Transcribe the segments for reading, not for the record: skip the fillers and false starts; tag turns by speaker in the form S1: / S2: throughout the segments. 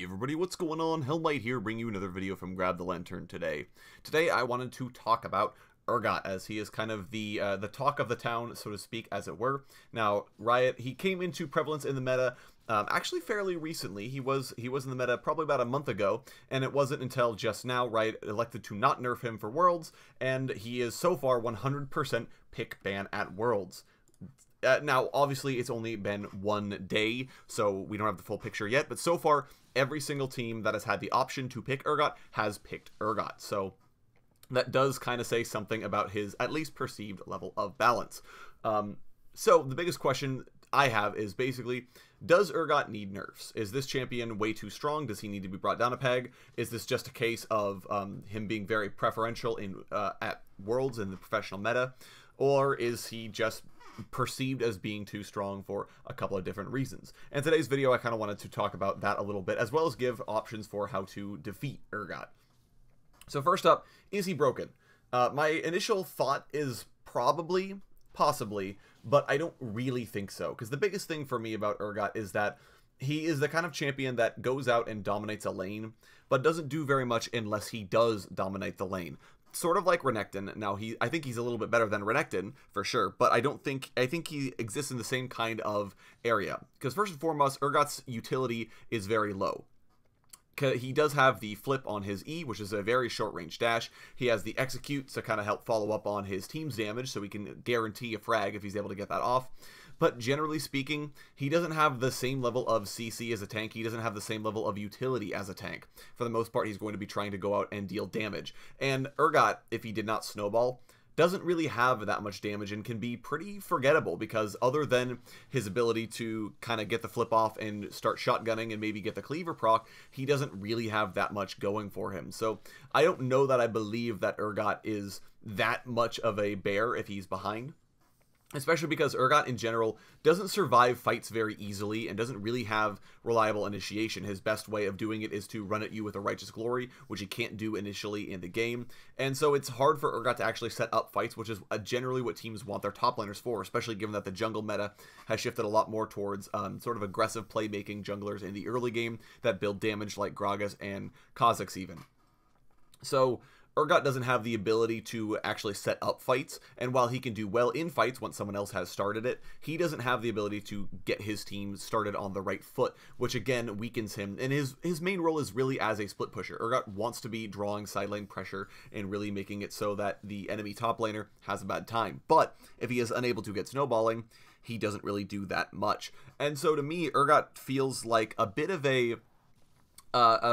S1: Everybody, what's going on? Hellmite here, bringing you another video from Grab the Lantern today. Today I wanted to talk about Urgot, as he is kind of the talk of the town, so to speak, as it were. Now, Riot, he came into prevalence in the meta actually fairly recently. He was in the meta probably about a month ago, and it wasn't until just now Riot elected to not nerf him for Worlds, and he is so far 100% pick ban at Worlds. Now, obviously, it's only been 1 day, so we don't have the full picture yet, but so far, every single team that has had the option to pick Urgot has picked Urgot, so that does kind of say something about his, at least perceived, level of balance. So, the biggest question I have is basically, does Urgot need nerfs? Is this champion way too strong? Does he need to be brought down a peg? Is this just a case of him being very preferential in at Worlds in the professional meta? Or is he just perceived as being too strong for a couple of different reasons? In today's video, I kind of wanted to talk about that a little bit, as well as give options for how to defeat Urgot. So first up, is he broken? My initial thought is probably, possibly, but I don't really think so, because the biggest thing for me about Urgot is that he is the kind of champion that goes out and dominates a lane, but doesn't do very much unless he does dominate the lane. Sort of like Renekton. Now, I think he's a little bit better than Renekton, for sure, but I think he exists in the same kind of area. Because first and foremost, Urgot's utility is very low. He does have the flip on his E, which is a very short-range dash. He has the execute to kind of help follow up on his team's damage, so he can guarantee a frag if he's able to get that off. But generally speaking, he doesn't have the same level of CC as a tank. He doesn't have the same level of utility as a tank. For the most part, he's going to be trying to go out and deal damage. And Urgot, if he did not snowball, doesn't really have that much damage and can be pretty forgettable, because other than his ability to kind of get the flip off and start shotgunning and maybe get the cleaver proc, he doesn't really have that much going for him. So I don't know that I believe that Urgot is that much of a bear if he's behind. Especially because Urgot in general doesn't survive fights very easily and doesn't really have reliable initiation. His best way of doing it is to run at you with a Righteous Glory, which he can't do initially in the game. And so it's hard for Urgot to actually set up fights, which is generally what teams want their top laners for, especially given that the jungle meta has shifted a lot more towards sort of aggressive playmaking junglers in the early game that build damage, like Gragas and Kha'Zix even. So Urgot doesn't have the ability to actually set up fights, and while he can do well in fights once someone else has started it, he doesn't have the ability to get his team started on the right foot, which again weakens him, and his main role is really as a split pusher. Urgot wants to be drawing side lane pressure and really making it so that the enemy top laner has a bad time, but if he is unable to get snowballing, he doesn't really do that much. And so to me, Urgot feels like a bit of a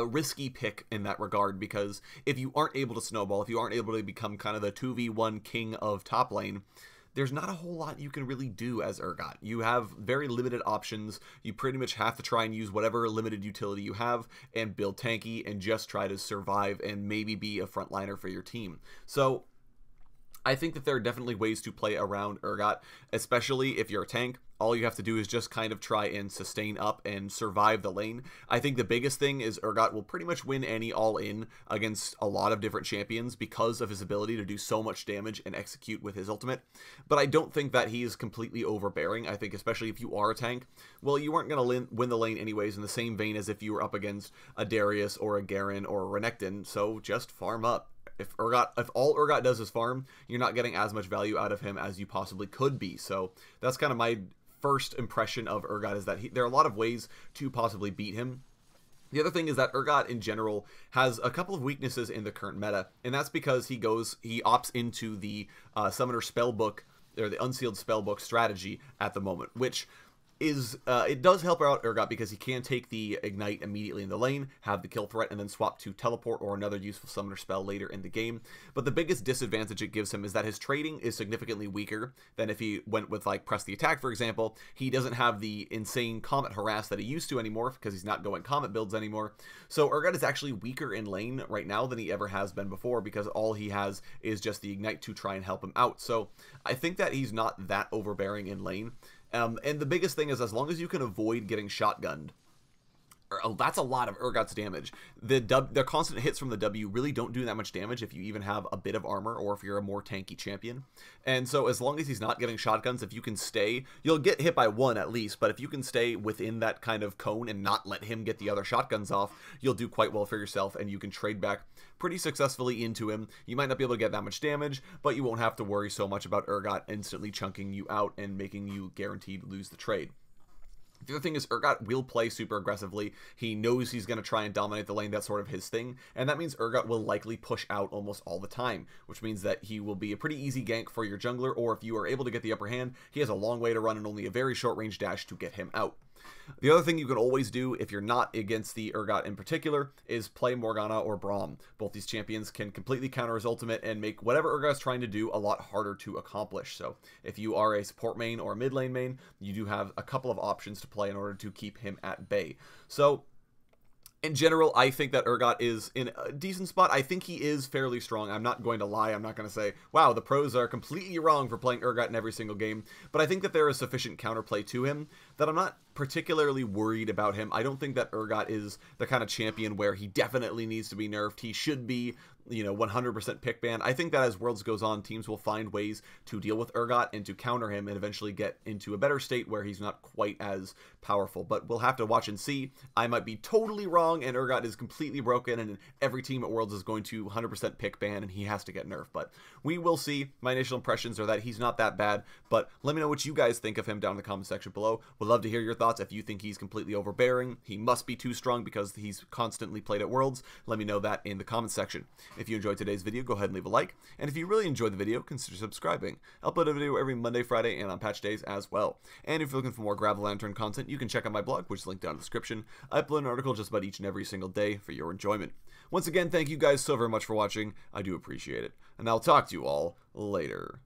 S1: risky pick in that regard, because if you aren't able to snowball, if you aren't able to become kind of the 2v1 king of top lane, there's not a whole lot you can really do as Urgot. You have very limited options. You pretty much have to try and use whatever limited utility you have and build tanky and just try to survive and maybe be a frontliner for your team. So I think that there are definitely ways to play around Urgot, especially if you're a tank. All you have to do is just kind of try and sustain up and survive the lane. I think the biggest thing is Urgot will pretty much win any all-in against a lot of different champions because of his ability to do so much damage and execute with his ultimate. But I don't think that he is completely overbearing. I think especially if you are a tank, well, you aren't going to win the lane anyways, in the same vein as if you were up against a Darius or a Garen or a Renekton, so just farm up. If all Urgot does is farm, you're not getting as much value out of him as you possibly could be. So that's kind of my first impression of Urgot, is that there are a lot of ways to possibly beat him. The other thing is that Urgot in general has a couple of weaknesses in the current meta, and that's because he opts into the Summoner Spellbook, or the Unsealed Spellbook strategy at the moment, which is, it does help out Urgot because he can take the Ignite immediately in the lane, have the kill threat, and then swap to Teleport or another useful summoner spell later in the game. But the biggest disadvantage it gives him is that his trading is significantly weaker than if he went with, like, Press the Attack, for example. He doesn't have the insane Comet Harass that he used to anymore, because he's not going Comet builds anymore. So Urgot is actually weaker in lane right now than he ever has been before, because all he has is just the Ignite to try and help him out. So I think that he's not that overbearing in lane. And the biggest thing is, as long as you can avoid getting shotgunned, that's a lot of Urgot's damage. The constant hits from the W really don't do that much damage if you even have a bit of armor or if you're a more tanky champion. And so as long as he's not getting shotguns, if you can stay, you'll get hit by one at least, but if you can stay within that kind of cone and not let him get the other shotguns off, you'll do quite well for yourself, and you can trade back pretty successfully into him. You might not be able to get that much damage, but you won't have to worry so much about Urgot instantly chunking you out and making you guaranteed lose the trade. The other thing is Urgot will play super aggressively. He knows he's going to try and dominate the lane. That's sort of his thing. And that means Urgot will likely push out almost all the time, which means that he will be a pretty easy gank for your jungler, or if you are able to get the upper hand, he has a long way to run and only a very short range dash to get him out. The other thing you can always do if you're not against the Urgot in particular is play Morgana or Braum. Both these champions can completely counter his ultimate and make whatever Urgot's trying to do a lot harder to accomplish. So if you are a support main or a mid lane main, you do have a couple of options to play in order to keep him at bay. So in general, I think that Urgot is in a decent spot. I think he is fairly strong. I'm not going to lie. I'm not going to say, wow, the pros are completely wrong for playing Urgot in every single game. But I think that there is sufficient counterplay to him that I'm not particularly worried about him. I don't think that Urgot is the kind of champion where he definitely needs to be nerfed. He should be, 100% pick ban. I think that as Worlds goes on, teams will find ways to deal with Urgot and to counter him and eventually get into a better state where he's not quite as powerful. But we'll have to watch and see. I might be totally wrong and Urgot is completely broken and every team at Worlds is going to 100% pick ban and he has to get nerfed. But we will see. My initial impressions are that he's not that bad, but let me know what you guys think of him down in the comment section below. Would love to hear your thoughts. If you think he's completely overbearing, he must be too strong because he's constantly played at Worlds, let me know that in the comment section. If you enjoyed today's video, go ahead and leave a like, and if you really enjoyed the video, consider subscribing. I'll upload a video every Monday, Friday, and on patch days as well. And if you're looking for more Grab the Lantern content, you can check out my blog, which is linked down in the description. I upload an article just about each and every single day for your enjoyment. Once again, thank you guys so very much for watching. I do appreciate it, and I'll talk to you all later.